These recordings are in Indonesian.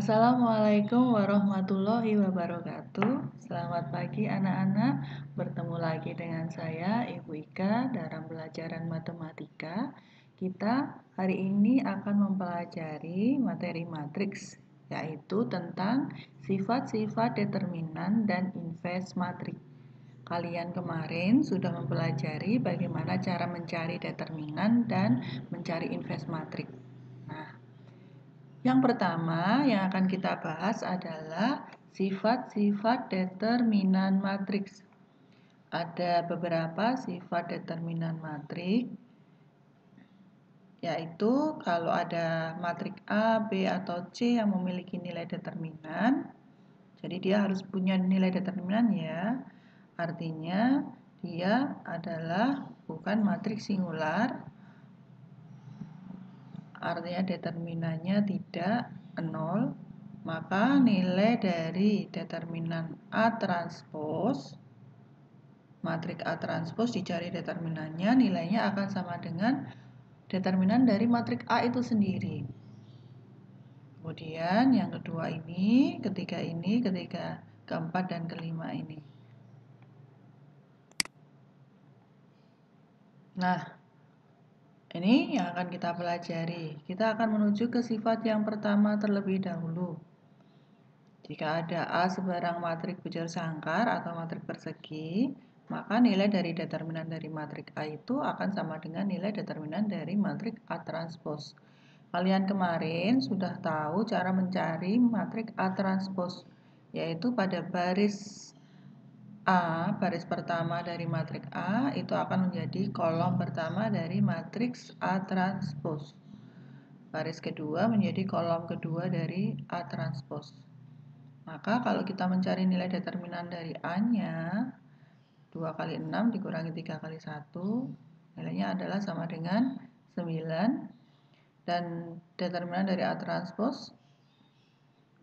Assalamualaikum warahmatullahi wabarakatuh. Selamat pagi anak-anak. Bertemu lagi dengan saya Ibu Ika dalam pelajaran matematika. Kita hari ini akan mempelajari materi matriks, yaitu tentang sifat-sifat determinan dan inverse matriks. Kalian kemarin sudah mempelajari bagaimana cara mencari determinan dan mencari inverse matriks. Yang pertama yang akan kita bahas adalah sifat-sifat determinan matriks. Ada beberapa sifat determinan matriks, yaitu kalau ada matriks A, B, atau C yang memiliki nilai determinan, jadi dia harus punya nilai determinan ya. Artinya dia adalah bukan matriks singular, artinya determinannya tidak 0, maka nilai dari determinan A transpos, matriks A transpos dicari determinannya, nilainya akan sama dengan determinan dari matriks A itu sendiri. Kemudian yang kedua ini, ketiga keempat dan kelima ini. Nah, ini yang akan kita pelajari. Kita akan menuju ke sifat yang pertama terlebih dahulu. Jika ada A sebarang matriks bujur sangkar atau matriks persegi, maka nilai dari determinan dari matriks A itu akan sama dengan nilai determinan dari matriks A transpos. Kalian kemarin sudah tahu cara mencari matriks A transpos, yaitu pada baris A, baris pertama dari matriks A itu akan menjadi kolom pertama dari matriks A transpos. Baris kedua menjadi kolom kedua dari A transpos. Maka kalau kita mencari nilai determinan dari A-nya, 2 kali 6 dikurangi 3 kali 1, nilainya adalah sama dengan 9. Dan determinan dari A transpos,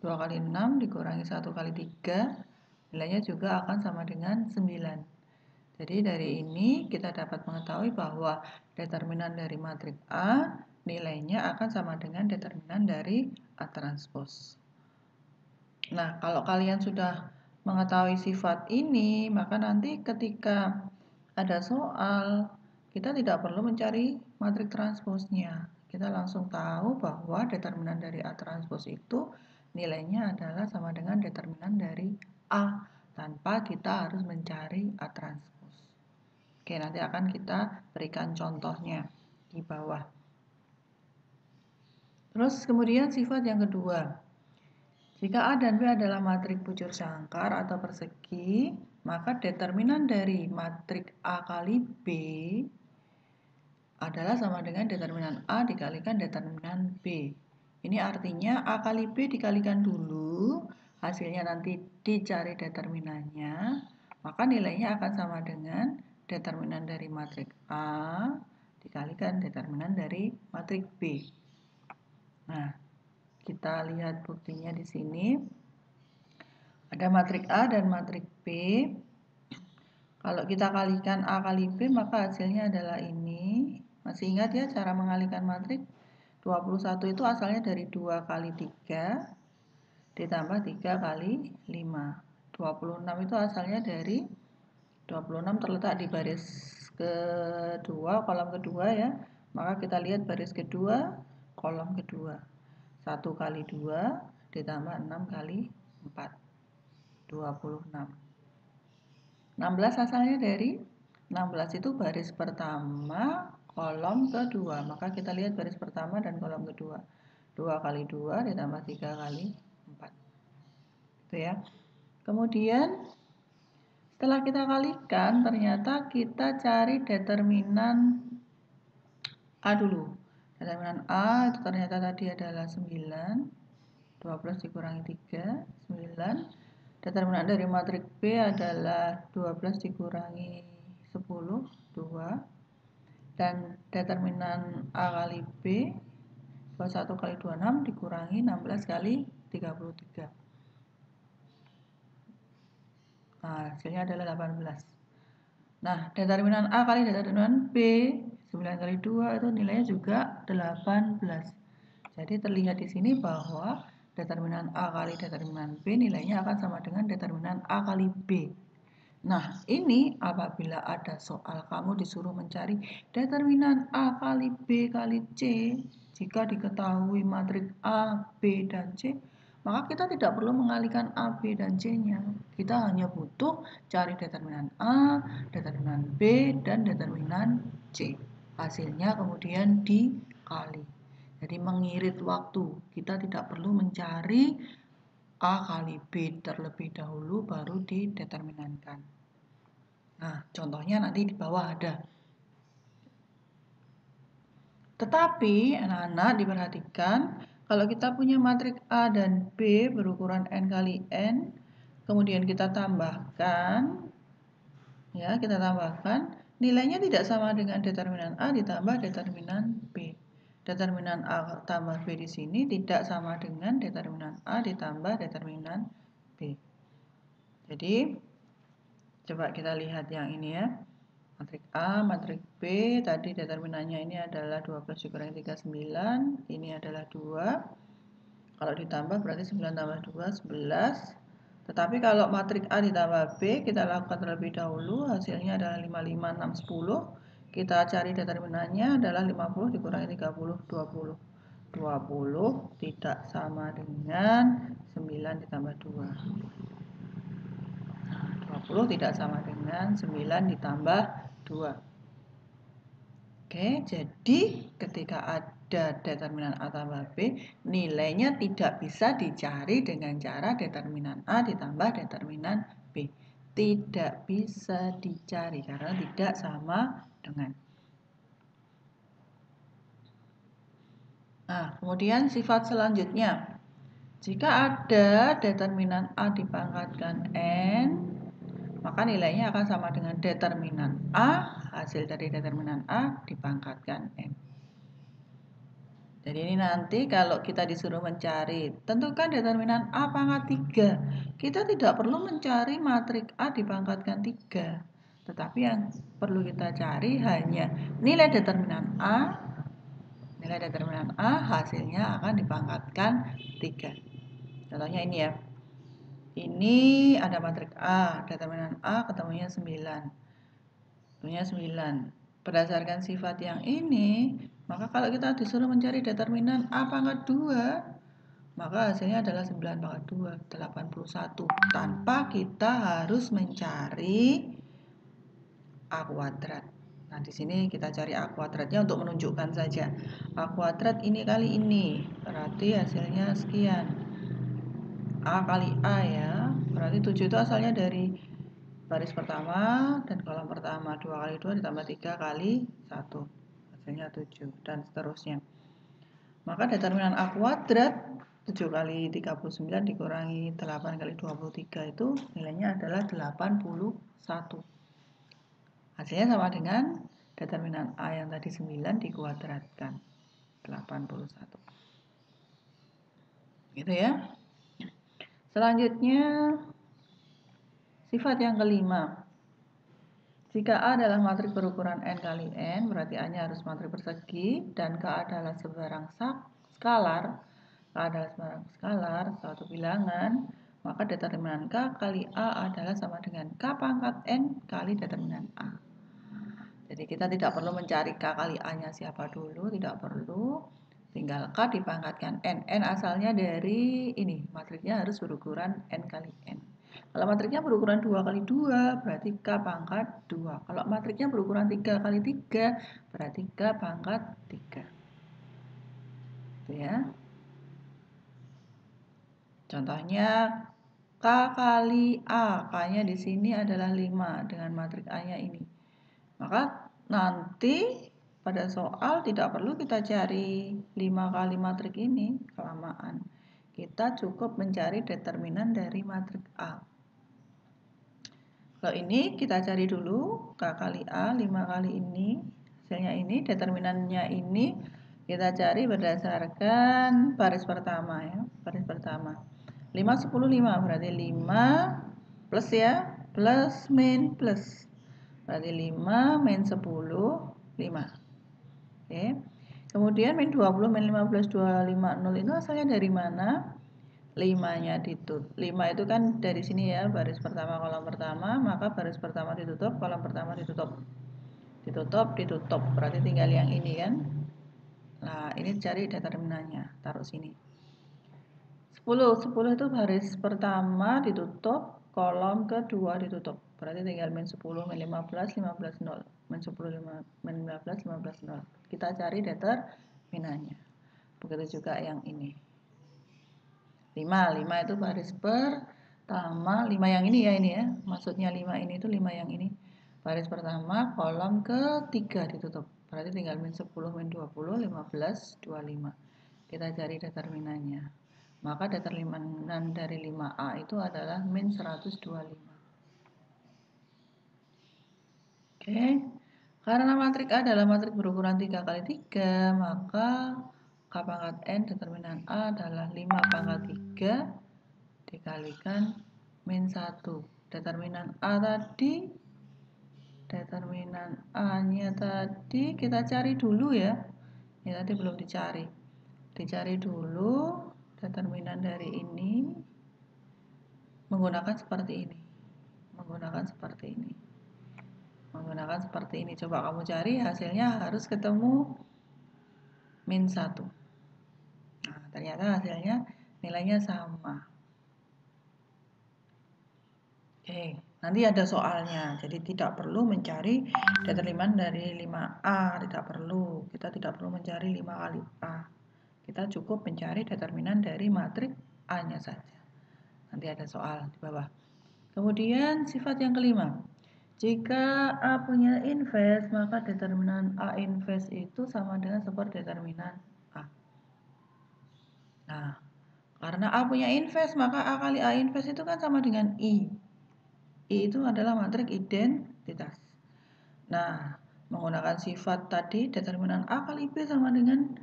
2 kali 6 dikurangi 1 kali 3, nilainya juga akan sama dengan 9. Jadi dari ini kita dapat mengetahui bahwa determinan dari matriks A nilainya akan sama dengan determinan dari A transpos. Nah, kalau kalian sudah mengetahui sifat ini, maka nanti ketika ada soal, kita tidak perlu mencari matriks transposnya. Kita langsung tahu bahwa determinan dari A transpos itu nilainya adalah sama dengan determinan dari A, tanpa kita harus mencari A transpos. Oke, nanti akan kita berikan contohnya di bawah. Terus kemudian sifat yang kedua. Jika A dan B adalah matriks bujur sangkar atau persegi, maka determinan dari matriks A kali B adalah sama dengan determinan A dikalikan determinan B. Ini artinya A kali B dikalikan dulu, hasilnya nanti dicari determinannya, maka nilainya akan sama dengan determinan dari matriks A dikalikan determinan dari matriks B. Nah, kita lihat buktinya di sini. Ada matriks A dan matriks B. Kalau kita kalikan A kali B, maka hasilnya adalah ini. Masih ingat ya cara mengalihkan matriks? 21 itu asalnya dari 2 kali 3 ditambah 3 kali 5. 26 itu asalnya dari 26 terletak di baris kedua, kolom kedua ya. Maka kita lihat baris kedua, kolom kedua. 1 kali 2 ditambah 6 kali 4. 26. 16 asalnya dari 16 itu baris pertama, kolom kedua. Maka kita lihat baris pertama dan kolom kedua. 2 kali 2 ditambah 3 kali 4. Itu ya. Kemudian setelah kita kalikan, ternyata kita cari determinan A dulu. Determinan A itu ternyata tadi adalah 9. 12 dikurangi 3, 9. Determinan dari matriks B adalah 12 dikurangi 10, 2. Dan determinan A kali B, 21 kali 26 dikurangi 16 kali 33. Nah, hasilnya adalah 18. Nah, determinan A kali determinan B, 9 kali 2 itu nilainya juga 18. Jadi terlihat di sini bahwa determinan A kali determinan B nilainya akan sama dengan determinan A kali B. Nah, ini apabila ada soal kamu disuruh mencari determinan A kali B kali C, jika diketahui matriks A, B, dan C, maka kita tidak perlu mengalihkan A, B, dan C-nya. Kita hanya butuh cari determinan A, determinan B, dan determinan C. Hasilnya kemudian dikali. Jadi mengirit waktu. Kita tidak perlu mencari A kali B terlebih dahulu baru dideterminankan. Nah, contohnya nanti di bawah ada. Tetapi anak-anak diperhatikan, kalau kita punya matriks A dan B berukuran N kali N, kemudian kita tambahkan, nilainya tidak sama dengan determinan A ditambah determinan B. Determinan A tambah B di sini tidak sama dengan determinan A ditambah determinan B. Jadi, coba kita lihat yang ini ya. Matriks A, matriks B, tadi determinannya ini adalah 12 dikurangi 39, ini adalah 2. Kalau ditambah berarti 9 tambah 2, 11. Tetapi kalau matriks A ditambah B, kita lakukan terlebih dahulu, hasilnya adalah 5, 5, 6, 10. Kita cari determinannya adalah 50 dikurangi 30, 20. 20 tidak sama dengan 9 ditambah 2. 20 tidak sama dengan 9 ditambah 2. Oke, jadi ketika ada determinan A tambah B, nilainya tidak bisa dicari dengan cara determinan A ditambah determinan B. Tidak bisa dicari karena tidak sama dengan. Nah, kemudian sifat selanjutnya. Jika ada determinan A dipangkatkan N, maka nilainya akan sama dengan determinan A, hasil dari determinan A dipangkatkan N. Jadi ini nanti kalau kita disuruh mencari, tentukan determinan A pangkat 3. Kita tidak perlu mencari matriks A dipangkatkan 3. Tetapi yang perlu kita cari hanya nilai determinan A. Nilai determinan A hasilnya akan dipangkatkan 3. Contohnya ini ya. Ini ada matriks A, determinan A ketemunya 9. Ketemunya 9. Berdasarkan sifat yang ini, maka kalau kita disuruh mencari determinan A pangkat 2, maka hasilnya adalah 9 pangkat 2, 81. Tanpa kita harus mencari A kuadrat. Nah, di sini kita cari A kuadratnya untuk menunjukkan saja. A kuadrat ini kali ini, berarti hasilnya sekian. A kali A ya, berarti 7 itu asalnya dari baris pertama dan kolom pertama. 2 kali 2 ditambah 3 kali 1, hasilnya 7 dan seterusnya. Maka determinan A kuadrat 7 kali 39 dikurangi 8 kali 23 itu nilainya adalah 81. Hasilnya sama dengan determinan A yang tadi 9 dikuadratkan 81. Gitu ya. Selanjutnya, sifat yang kelima. Jika A adalah matriks berukuran N kali N, berarti A-nya harus matriks persegi, dan K adalah sebarang skalar, suatu bilangan, maka determinan K kali A adalah sama dengan K pangkat N kali determinan A. Jadi kita tidak perlu mencari K kali A-nya siapa dulu, tidak perlu. Tinggal K dipangkatkan N. N asalnya dari ini, matriksnya harus berukuran N kali N. Kalau matriksnya berukuran 2 kali 2, berarti K pangkat 2. Kalau matriksnya berukuran 3 kali 3, berarti K pangkat 3. Itu ya. Contohnya K kali A. K-nya di sini adalah 5 dengan matriks A-nya ini. Maka nanti pada soal tidak perlu kita cari 5 kali matriks ini, kelamaan. Kita cukup mencari determinan dari matriks A. Kalau ini kita cari dulu K kali A, 5 kali ini, hasilnya ini, determinannya ini kita cari berdasarkan baris pertama ya, baris pertama. 5, 10, 5, berarti 5 plus ya, plus min plus. Berarti 5 min 10, 5. Oke. Kemudian min 20, min 15, 25, 0 itu asalnya dari mana? 5-nya ditutup. 5 itu kan dari sini ya, baris pertama kolom pertama, maka baris pertama ditutup, kolom pertama ditutup. Ditutup. Berarti tinggal yang ini kan. Nah, ini cari determinannya, taruh sini. 10 itu baris pertama ditutup, kolom kedua ditutup. Berarti tinggal min 10, min 15, 15 0. Min 10, min 15, 15 0. Kita cari determinannya. Begitu juga yang ini. 5 itu baris pertama, 5 yang ini ya, maksudnya 5 ini itu 5 yang ini, baris pertama kolom ketiga ditutup, berarti tinggal min 10, min 20, 15, 25. Kita cari determinannya, maka determinan dari 5A itu adalah min 125. Oke, karena matrik A adalah matrik berukuran 3 kali 3, maka K pangkat N determinan A adalah 5 pangkat 3 dikalikan min 1. Determinan A tadi, determinan A-nya tadi kita cari dulu ya. Ini tadi belum dicari. Dicari dulu determinan dari ini menggunakan seperti ini. Menggunakan seperti ini. Coba kamu cari, hasilnya harus ketemu min 1. Nah, ternyata hasilnya nilainya sama. Oke, nanti ada soalnya. Jadi tidak perlu mencari determinan dari 5A, tidak perlu. Kita tidak perlu mencari 5 kali A. Kita cukup mencari determinan dari matrik A-nya saja. Nanti ada soal di bawah. Kemudian sifat yang kelima. Jika A punya inverse, maka determinan A inverse itu sama dengan superdeterminan A. Nah, karena A punya inverse, maka A kali A inverse itu kan sama dengan I. I itu adalah matrik identitas. Nah, menggunakan sifat tadi, determinan A kali B sama dengan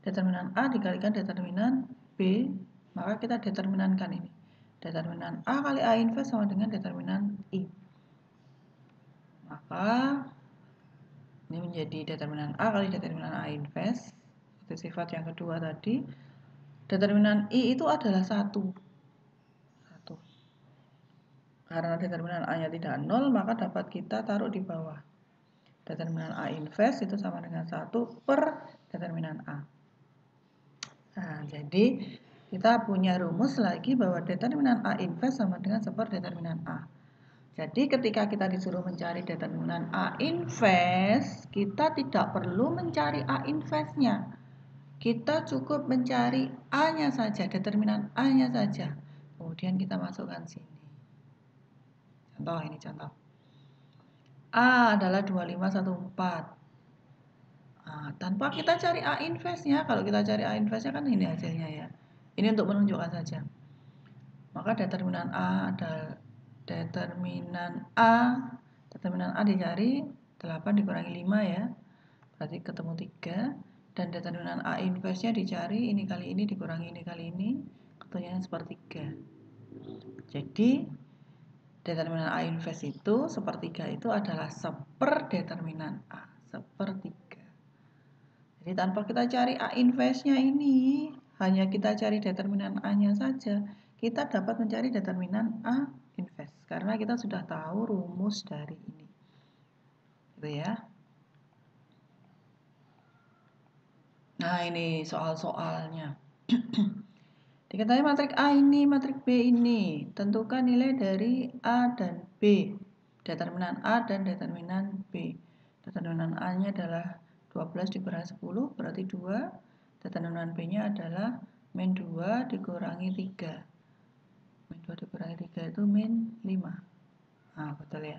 determinan A dikalikan determinan B, maka kita determinankan ini. Determinan A kali A inverse sama dengan determinan I. Maka ini menjadi determinan A kali determinan A inverse. Itu sifat yang kedua tadi. Determinan I itu adalah 1. Karena determinan A-nya tidak 0, maka dapat kita taruh di bawah. Determinan A inverse itu sama dengan 1 per determinan A. Nah, jadi kita punya rumus lagi bahwa determinan A inverse sama dengan superdeterminan A. Jadi ketika kita disuruh mencari determinan A inverse, kita tidak perlu mencari A inverse-nya. Kita cukup mencari A-nya saja, determinan A-nya saja. Kemudian kita masukkan sini. Contoh, ini contoh. A adalah 2514. Nah, tanpa kita cari A inverse-nya, kalau kita cari A inverse-nya kan ini hasilnya ya. Ini untuk menunjukkan saja. Maka determinan A adalah determinan A dicari 8 dikurangi 5 ya. Berarti ketemu 3. Dan determinan A inverse-nya dicari ini kali ini dikurangi ini kali ini, ketemunya sepertiga. Jadi determinan A inverse itu sepertiga itu adalah seperdeterminan A, sepertiga. Jadi tanpa kita cari A inverse-nya ini, hanya kita cari determinan A-nya saja, kita dapat mencari determinan A inverse karena kita sudah tahu rumus dari ini. Gitu ya. Nah, ini soal-soalnya. Diketahui matrik A ini, matrik B ini. Tentukan nilai dari A dan B. Determinan A dan determinan B. Determinan A-nya adalah 12 dikurangi 10, berarti 2. Determinan B-nya adalah min 2 dikurangi 3. Min 2 dikurangi 3 itu min 5. Nah, betul ya.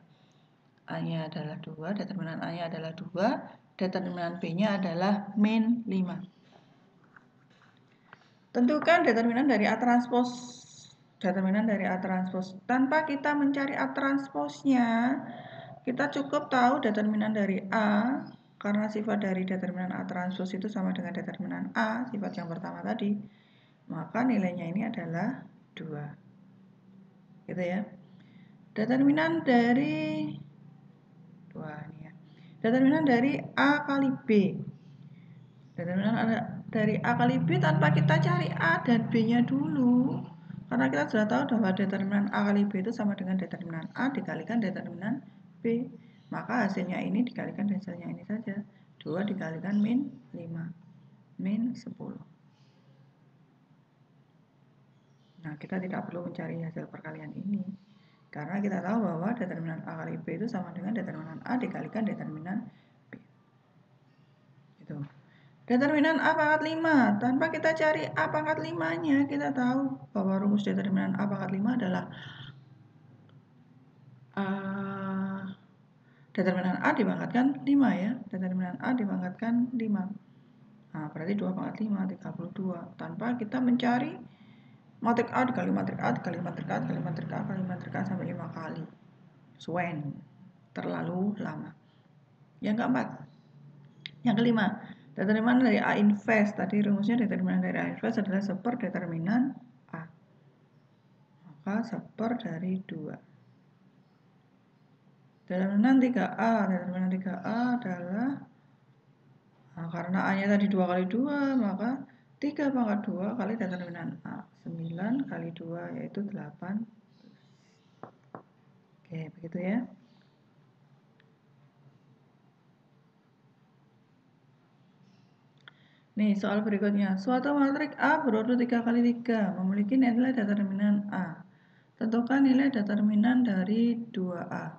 A-nya adalah 2, determinan A-nya adalah 2. Determinan B-nya adalah min 5. Tentukan determinan dari A transpos. Determinan dari A transpos. Tanpa kita mencari A transposnya, kita cukup tahu determinan dari A, karena sifat dari determinan A transpos itu sama dengan determinan A, sifat yang pertama tadi. Maka nilainya ini adalah 2. Gitu ya. Determinan dari 2 ini ya. Determinan dari A kali B. Determinan dari A kali B tanpa kita cari A dan B-nya dulu. Karena kita sudah tahu bahwa determinan A kali B itu sama dengan determinan A dikalikan determinan B. Maka hasilnya ini dikalikan hasilnya ini saja. 2 dikalikan min 5. Min 10. Nah, kita tidak perlu mencari hasil perkalian ini. Karena kita tahu bahwa determinan A kali B itu sama dengan determinan A dikalikan determinan B. Itu. Determinan A pangkat 5. Tanpa kita cari A pangkat 5-nya, kita tahu bahwa rumus determinan A pangkat 5 adalah determinan A dipangkatkan 5 ya. Determinan A dipangkatkan 5. Nah, berarti 2 pangkat 5, 32. Tanpa kita mencari matrik A dikali matrik A dikali matrik A dikali matrik A dikali matrik A sampai 5 kali. Suen. Terlalu lama. Yang keempat. Yang kelima. Determinan dari A inverse. Tadi rumusnya determinan dari A inverse adalah seper determinan A. Maka seper dari 2. Determinan 3A. Determinan 3A adalah karena A-nya tadi 2 kali 2, maka 3 pangkat 2 kali determinan A. 9 kali 2 yaitu 8. Oke, begitu ya. Nih, soal berikutnya. Suatu matrik A berurut 3 kali 3 memiliki nilai determinan A. Tentukan nilai determinan dari 2A.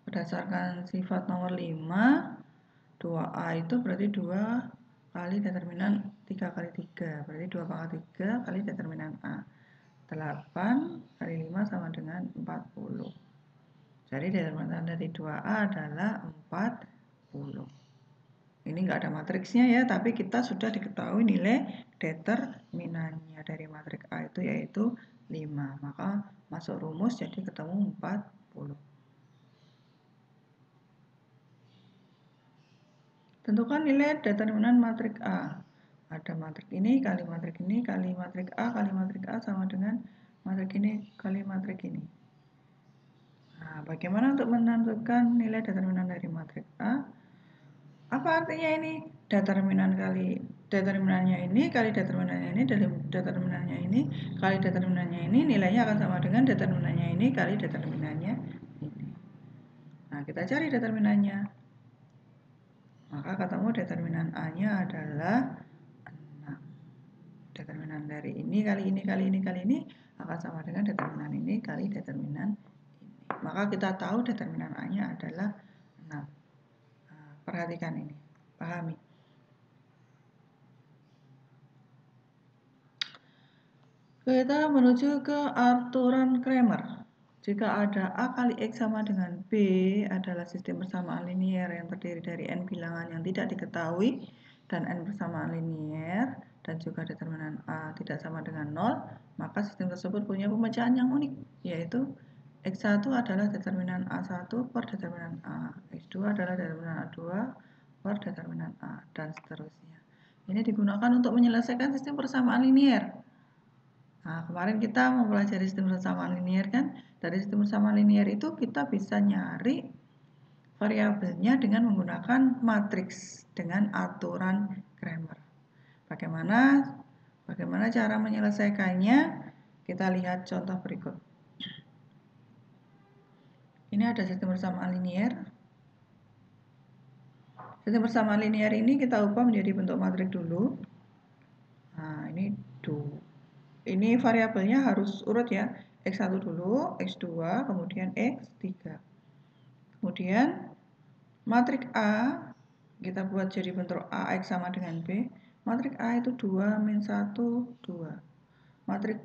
Berdasarkan sifat nomor 5, 2A itu berarti 2 kali determinan 3 kali 3. Berarti 2 pangkat 3 kali determinan A. 8 kali 5 sama dengan 40. Jadi determinan dari 2A adalah 40. Ini enggak ada matriksnya ya, tapi kita sudah diketahui nilai determinannya dari matrik A itu yaitu 5. Maka masuk rumus jadi ketemu 40. Tentukan nilai determinan matrik A. Ada matrik ini kali matrik ini kali matrik A kali matrik A sama dengan matrik ini kali matrik ini. Nah, bagaimana untuk menentukan nilai determinan dari matrik A? Apa artinya ini? Determinannya ini kali determinannya ini dari determinannya ini kali determinannya ini nilainya akan sama dengan determinannya ini kali determinannya ini. Nah, kita cari determinannya. Maka ketemu determinan A-nya adalah 6. Determinan dari ini kali ini kali ini kali ini akan sama dengan determinan ini kali determinan ini. Maka kita tahu determinan A-nya adalah 6. Nah, perhatikan ini, pahami. Kita menuju ke aturan Cramer. Jika ada A kali X sama dengan B adalah sistem persamaan linier yang terdiri dari N bilangan yang tidak diketahui dan N persamaan linier dan juga determinan A tidak sama dengan 0, maka sistem tersebut punya pemecahan yang unik, yaitu X1 adalah determinan A1 per determinan A, X2 adalah determinan A2 per determinan A, dan seterusnya. Ini digunakan untuk menyelesaikan sistem persamaan linier. Nah, kemarin kita mempelajari sistem persamaan linier kan. Dari sistem persamaan linier itu kita bisa nyari variabelnya dengan menggunakan matriks dengan aturan Cramer. Bagaimana cara menyelesaikannya? Kita lihat contoh berikut. Ini ada sistem persamaan linier. Sistem persamaan linier ini kita ubah menjadi bentuk matrik dulu. Nah, ini ini variabelnya harus urut ya. X1 dulu, X2, kemudian X3. Kemudian matrik A kita buat jadi bentuk AX sama dengan B. Matrik A itu 2 min 1, 2. Matrik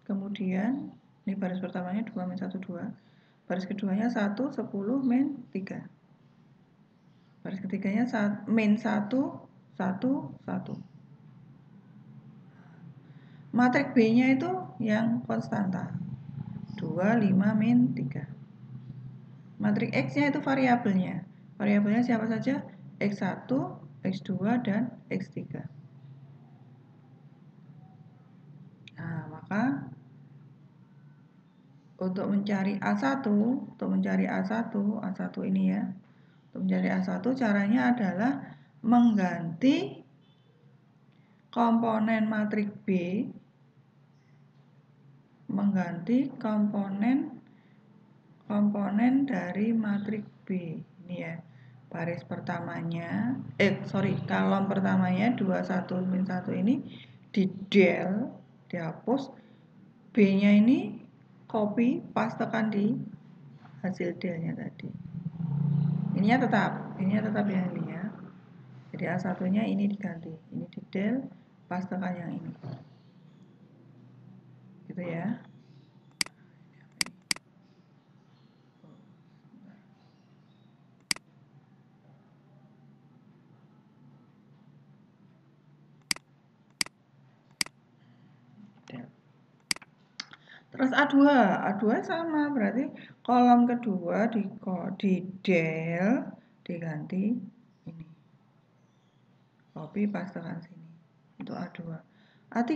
kemudian ini baris pertamanya 2 min 1, 2. Baris keduanya 1, 10, min 3. Baris ketiganya min 1, 1, 1. Matrik B-nya itu yang konstanta. 2, 5, min 3. Matrik X-nya itu variabelnya. Variabelnya siapa saja? X1, X2, dan X3. Nah, maka untuk mencari A1 ini ya. Untuk mencari A1 caranya adalah mengganti komponen matriks B, mengganti komponen dari matriks B. Ini ya, baris pertamanya, kolom pertamanya 21 min 1 ini di del, dihapus, B-nya ini copy, pastekan di hasil delnya tadi. Ininya tetap yang ini ya. Jadi A1-nya ini diganti, ini di del, pastekan yang ini. Gitu ya. Terus A2 sama, berarti kolom kedua di del diganti ini. Copy pastekan sini. Untuk A2. A3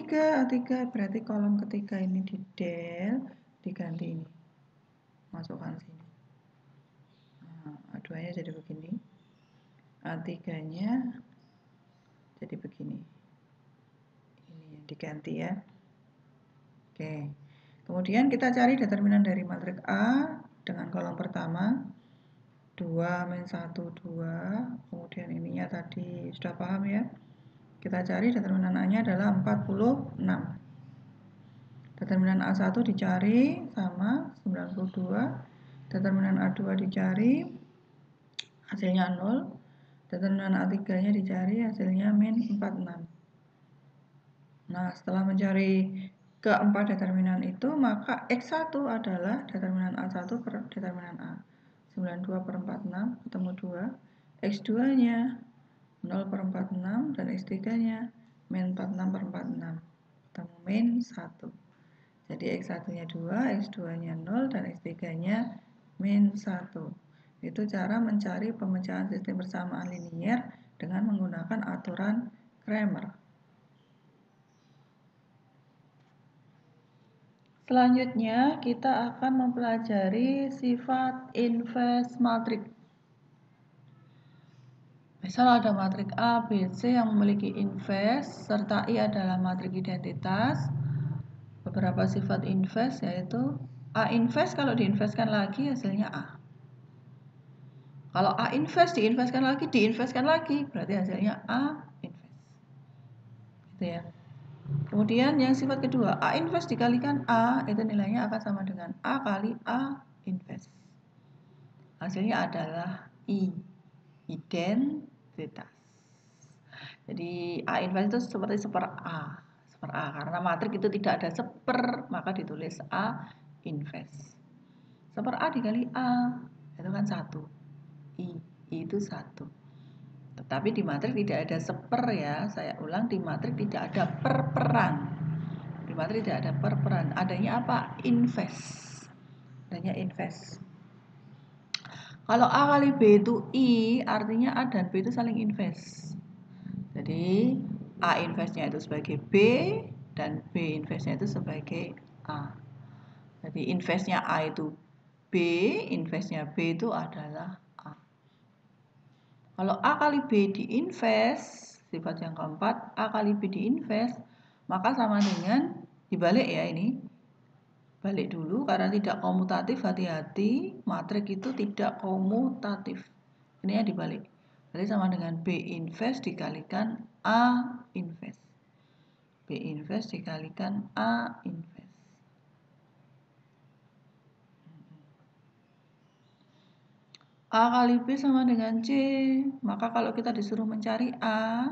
berarti kolom ketiga ini di del diganti ini. Masukkan sini. Nah, A2-nya jadi begini. A3-nya jadi begini. Ini yang diganti ya. Oke. Kemudian kita cari determinan dari matriks A dengan kolom pertama 2 min 1 2. Kemudian ininya tadi sudah paham ya. Kita cari determinan A-nya adalah 46. Determinan A1 dicari sama 92. Determinan A2 dicari hasilnya 0. Determinan A3-nya dicari hasilnya min 46. Nah, setelah mencari keempat determinan itu, maka X1 adalah determinan A1 per determinan A. 92 per 46 ketemu 2. X2-nya 0 per 46 dan X3-nya min 46 per 46 ketemu min 1. Jadi X1-nya 2, X2-nya 0 dan X3-nya min 1. Itu cara mencari pemecahan sistem persamaan linier dengan menggunakan aturan Cramer. Selanjutnya kita akan mempelajari sifat inverse matriks. Misal ada matriks A, B, C yang memiliki inverse serta I adalah matriks identitas. Beberapa sifat inverse yaitu A inverse kalau diinverskan lagi hasilnya A. Kalau A inverse diinverskan lagi berarti hasilnya A inverse. Gitu ya. Kemudian yang sifat kedua, A inverse dikalikan A, itu nilainya akan sama dengan A kali A inverse. Hasilnya adalah I, identitas. Jadi A inverse itu seperti seper A. Karena matriks itu tidak ada seper, maka ditulis A inverse. Seper A dikali A, itu kan 1. I itu 1. Tetapi di matriks tidak ada seper ya. Saya ulang, di matriks tidak ada perperan. Di matriks tidak ada perperan. Adanya apa? Inverse. Adanya inverse. Kalau A kali B itu I, artinya A dan B itu saling inverse. Jadi A inverse-nya itu sebagai B dan B inverse-nya itu sebagai A. Jadi inverse-nya A itu B, inverse-nya B itu adalah A. Kalau A kali B di inverse, sifat yang keempat, A kali B di inverse, maka sama dengan dibalik ya ini. Balik dulu karena tidak komutatif, hati-hati, matriks itu tidak komutatif. Ini ya dibalik. Jadi sama dengan B inverse dikalikan A inverse. B inverse dikalikan A inverse. A kali B sama dengan C. Maka kalau kita disuruh mencari A,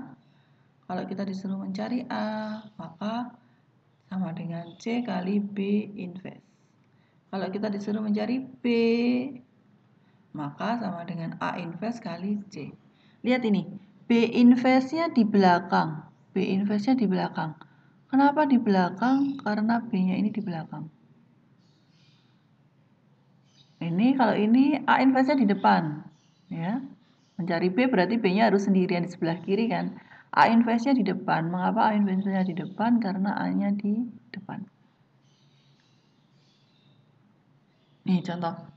maka sama dengan C kali B inverse. Kalau kita disuruh mencari B, maka sama dengan A inverse kali C. Lihat ini, B inverse-nya di belakang. B inverse-nya di belakang. Kenapa di belakang? Karena B-nya ini di belakang. Ini kalau ini A inverse-nya di depan. Ya. Mencari B berarti B-nya harus sendirian di sebelah kiri kan. A inverse-nya di depan. Mengapa A inverse-nya di depan? Karena A-nya di depan. Nih contoh.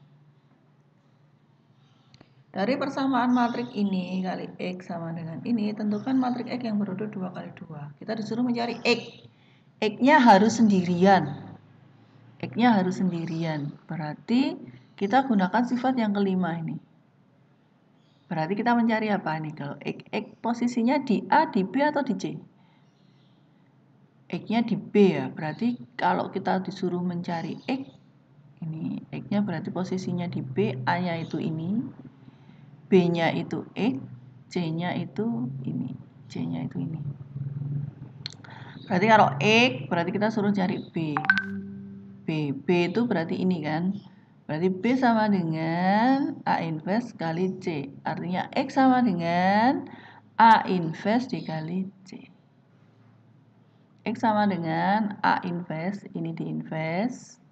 Dari persamaan matriks ini kali X sama dengan ini, tentukan matriks X yang berurut 2 kali 2. Kita disuruh mencari X. X-nya harus sendirian. X-nya harus sendirian. Berarti kita gunakan sifat yang kelima ini. Berarti kita mencari apa nih? Kalau X posisinya di A, di B, atau di C? X-nya di B ya. Berarti kalau kita disuruh mencari X, ini X-nya berarti posisinya di B, A-nya itu ini, B-nya itu X, C-nya itu ini, C-nya itu ini. Berarti kalau X, berarti kita suruh cari B. B itu berarti ini kan. Berarti B sama dengan A inverse kali C. Artinya X sama dengan A inverse dikali C. X sama dengan A inverse, ini di inverse,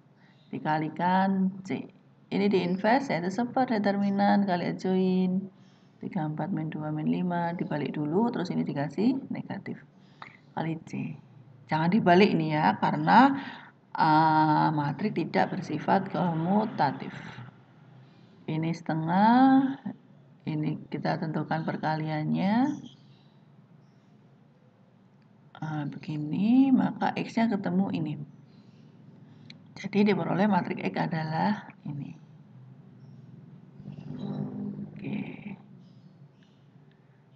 dikalikan C. Ini di inverse, yaitu seperdeterminan kali adjoin. 34 min 2 min 5 dibalik dulu, terus ini dikasih negatif kali C. Jangan dibalik ini ya, karena matriks tidak bersifat komutatif. Ini setengah, ini kita tentukan perkaliannya. Begini, maka X-nya ketemu ini. Jadi diperoleh matriks X adalah ini.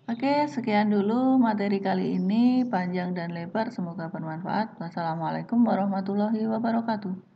Oke, sekian dulu materi kali ini, panjang dan lebar, semoga bermanfaat. Wassalamualaikum warahmatullahi wabarakatuh.